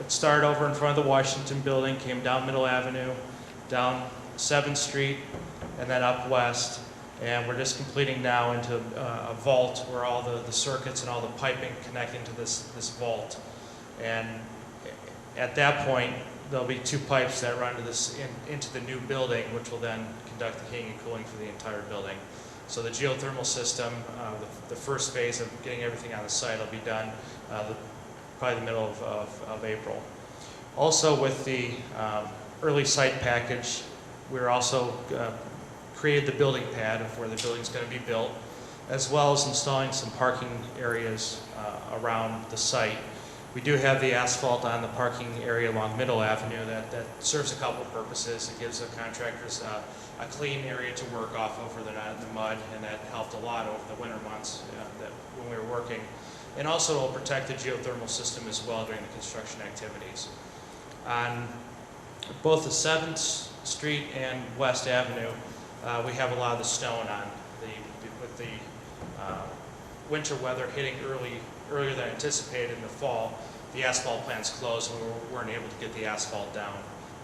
it started over in front of the Washington building, came down Middle Avenue, down 7th Street, and then up west. And we're just completing now into a vault where all the circuits and all the piping connect into this vault. And at that point, there'll be 2 pipes that run into the new building, which will then conduct the heating and cooling for the entire building. So the geothermal system, the first phase of getting everything on the site will be done probably the middle of April. Also with the early site package, we're also created the building pad of where the building's going to be built, as well as installing some parking areas around the site. We do have the asphalt on the parking area along Middle Avenue that serves a couple of purposes. It gives the contractors a clean area to work off of where they're not in the mud, and that helped a lot over the winter months when we were working. And also it'll protect the geothermal system as well during the construction activities. On both the 7th Street and West Avenue, we have a lot of the stone on. With the winter weather hitting earlier than anticipated in the fall, the asphalt plant's closed and we weren't able to get the asphalt down.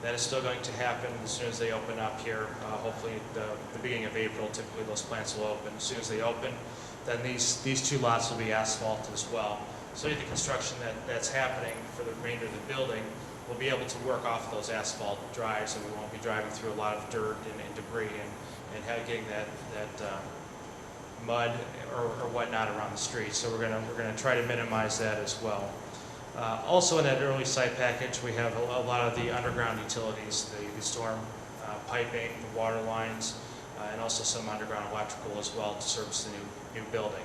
That is still going to happen as soon as they open up here, hopefully the beginning of April. Typically those plants will open. As soon as they open, then these 2 lots will be asphalted as well. So the construction that's happening for the remainder of the building, we'll be able to work off those asphalt drives, and we won't be driving through a lot of dirt and debris and getting that mud or whatnot around the street. So we're gonna try to minimize that as well. Also in that early site package, we have a lot of the underground utilities, the storm piping, the water lines, and also some underground electrical as well to service the new building.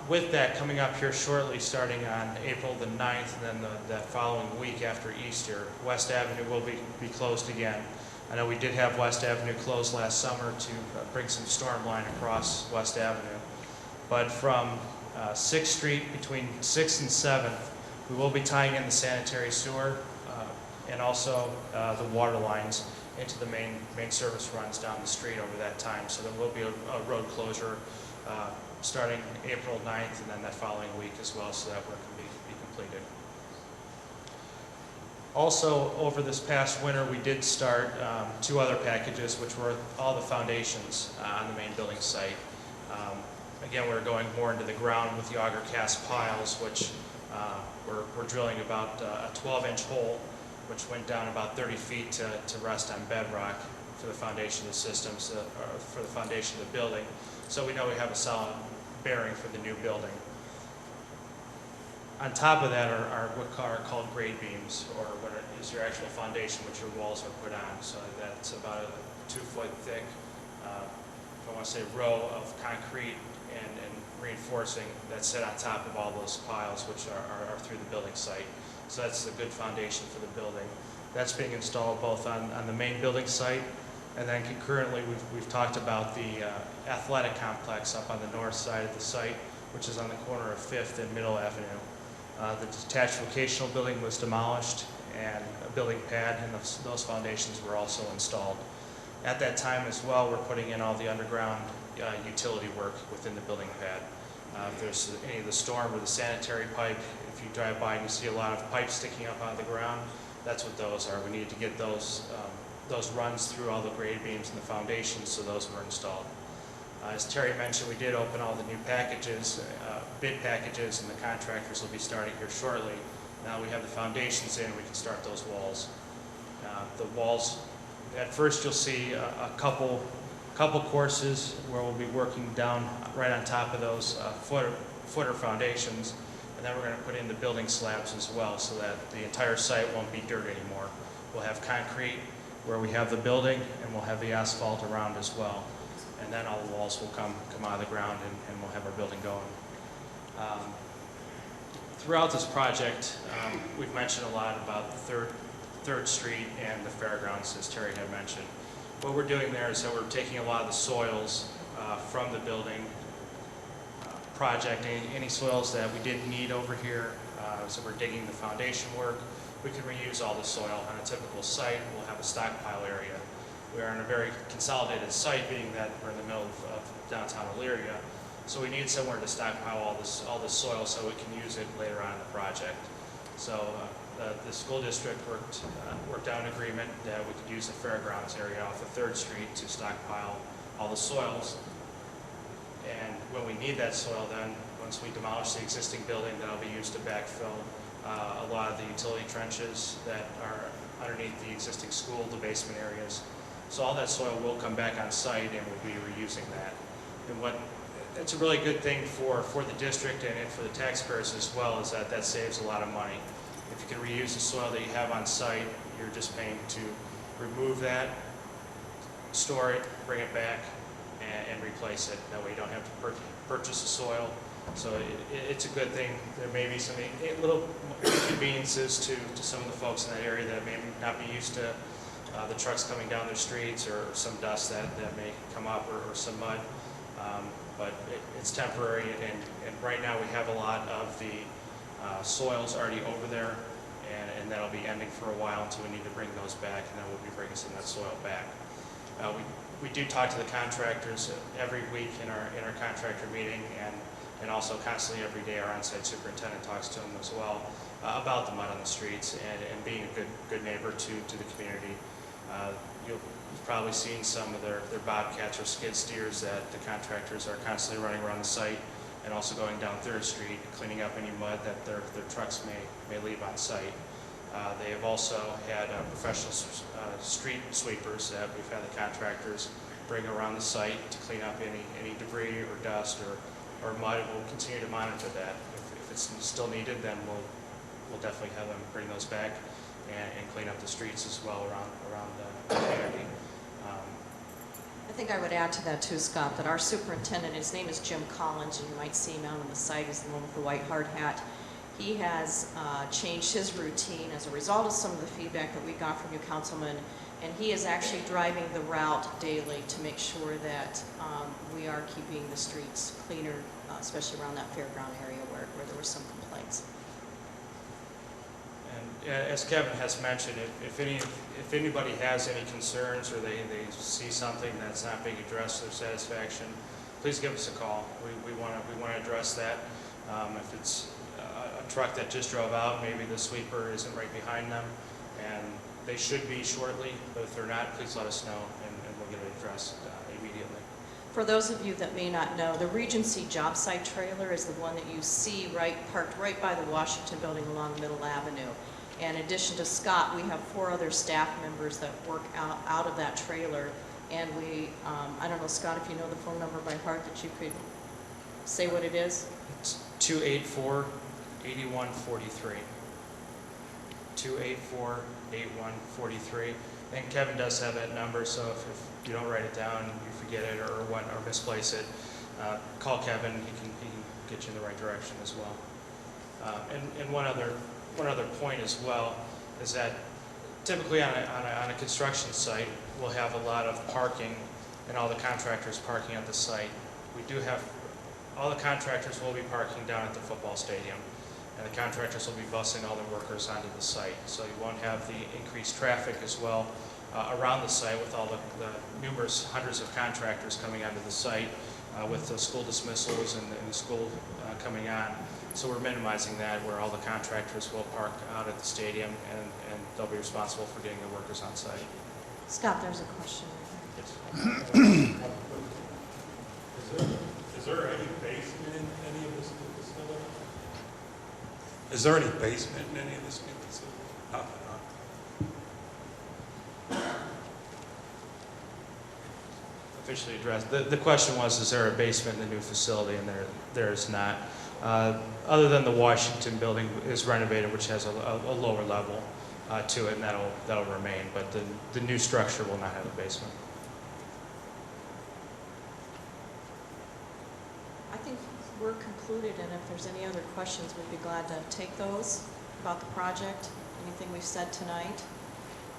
With that, coming up here shortly, starting on April the 9th, and then that following week after Easter, West Avenue will be closed again. I know we did have West Avenue closed last summer to bring some storm line across West Avenue. But from 6th Street, between 6th and 7th, we will be tying in the sanitary sewer and also the water lines into the main service runs down the street over that time. So there will be a road closure starting April 9th and then that following week as well, so that work can be completed. Also, over this past winter, we did start 2 other packages, which were all the foundations on the main building site. Again, we're going more into the ground with the auger cast piles, which we're drilling about a 12-inch hole, which went down about 30 feet to rest on bedrock for the foundation of the systems, or for the foundation of the building. So we know we have a solid bearing for the new building. On top of that are what are called grade beams, or what is your actual foundation, which your walls are put on. So that's about a 2-foot thick, if I want to say, row of concrete and reinforcing that sit on top of all those piles, which are through the building site. So that's a good foundation for the building. That's being installed both on the main building site, and then concurrently we've talked about the athletic complex up on the north side of the site, which is on the corner of 5th and Middle Avenue. The detached vocational building was demolished, and a building pad and those foundations were also installed. At that time as well, we're putting in all the underground utility work within the building pad. If there's any of the storm or the sanitary pipe, if you drive by and you see a lot of pipes sticking up out of the ground, that's what those are. We need to get those runs through all the grade beams and the foundations, so those were installed. As Terry mentioned, we did open all the new packages, bid packages, and the contractors will be starting here shortly. Now we have the foundations in, we can start those walls. The walls, at first you'll see a couple courses where we'll be working down right on top of those footer foundations, and then we're going to put in the building slabs as well, so that the entire site won't be dirt anymore. We'll have concrete where we have the building, and we'll have the asphalt around as well. And then all the walls will come out of the ground, and we'll have our building going. Throughout this project, we've mentioned a lot about the 3rd Street and the fairgrounds, as Terry had mentioned. What we're doing there is that we're taking a lot of the soils from the building project, any soils that we didn't need over here, so we're digging the foundation work. We can reuse all the soil. On a typical site, we'll have a stockpile area. We are in a very consolidated site, being that we're in the middle of downtown Elyria, so we need somewhere to stockpile all this soil so we can use it later on in the project. So the school district worked out an agreement that we could use the fairgrounds area off of 3rd Street to stockpile all the soils. And when we need that soil, then once we demolish the existing building, that'll be used to backfill a lot of the utility trenches that are underneath the existing school, the basement areas. So all that soil will come back on site, and we'll be reusing that. And it's a really good thing for the district and for the taxpayers as well, is that saves a lot of money. If you can reuse the soil that you have on site, you're just paying to remove that, store it, bring it back, and replace it. That way you don't have to purchase the soil. So it's a good thing. There may be some little inconveniences to some of the folks in that area that may not be used to the trucks coming down their streets, or some dust that may come up, or some mud. But it's temporary, and right now we have a lot of the soils already over there, and that'll be ending for a while until we need to bring those back, and then we'll be bringing some of that soil back. We do talk to the contractors every week in our contractor meeting, and also constantly every day our on-site superintendent talks to them as well about the mud on the streets and being a good neighbor to the community. You've probably seen some of their bobcats or skid steers that the contractors are constantly running around the site, and also going down 3rd Street, cleaning up any mud that their trucks may leave on site. They have also had professional street sweepers that we've had the contractors bring around the site to clean up any debris or dust or mud. We'll continue to monitor that. If it's still needed, then we'll definitely have them bring those back and clean up the streets as well around the community. I think I would add to that too, Scott, that our superintendent, his name is Jim Collins, and you might see him out on the site, he's the one with the white hard hat. He has changed his routine as a result of some of the feedback that we got from you, Councilman, and he is actually driving the route daily to make sure that we are keeping the streets cleaner, especially around that fairground area where there were some complaints. And as Kevin has mentioned, if anybody has any concerns, or they see something that's not being addressed to their satisfaction, please give us a call. We want to address that. If it's a truck that just drove out, maybe the sweeper isn't right behind them, and they should be shortly, but if they're not, please let us know, and we'll get it addressed immediately. For those of you that may not know, the Regency job site trailer is the one that you see parked right by the Washington building along Middle Avenue. And in addition to Scott, we have 4 other staff members that work out of that trailer. And we, I don't know, Scott, if you know the phone number by heart, that you could say what it is? It's 284-8143. 284-8143. And Kevin does have that number, so if you don't write it down, you forget it or misplace it, call Kevin. He can get you in the right direction as well. And one other point as well is that typically on a construction site, we'll have a lot of parking, and all the contractors parking at the site. We do have, all the contractors will be parking down at the football stadium, and the contractors will be busing all their workers onto the site. So you won't have the increased traffic as well around the site with all the numerous hundreds of contractors coming onto the site with the school dismissals and the school coming on. So we're minimizing that, where all the contractors will park out at the stadium, and they'll be responsible for getting their workers on site. Scott, there's a question. Yes. Is there any basement in any of this new facility? Is there any basement in any of this new facility? Nothing, huh? Officially addressed. The question was, is there a basement in the new facility? And there is not. Other than the Washington building is renovated, which has a lower level to it, and that'll remain. But the new structure will not have a basement. I think we're concluded, and if there's any other questions, we'd be glad to take those about the project, anything we've said tonight.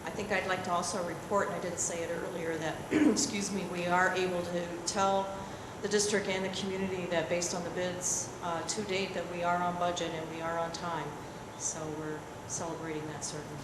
I think I'd like to also report, and I did say it earlier, that, excuse me, we are able to tell the district and the community that based on the bids to date that we are on budget and we are on time. So we're celebrating that certainly.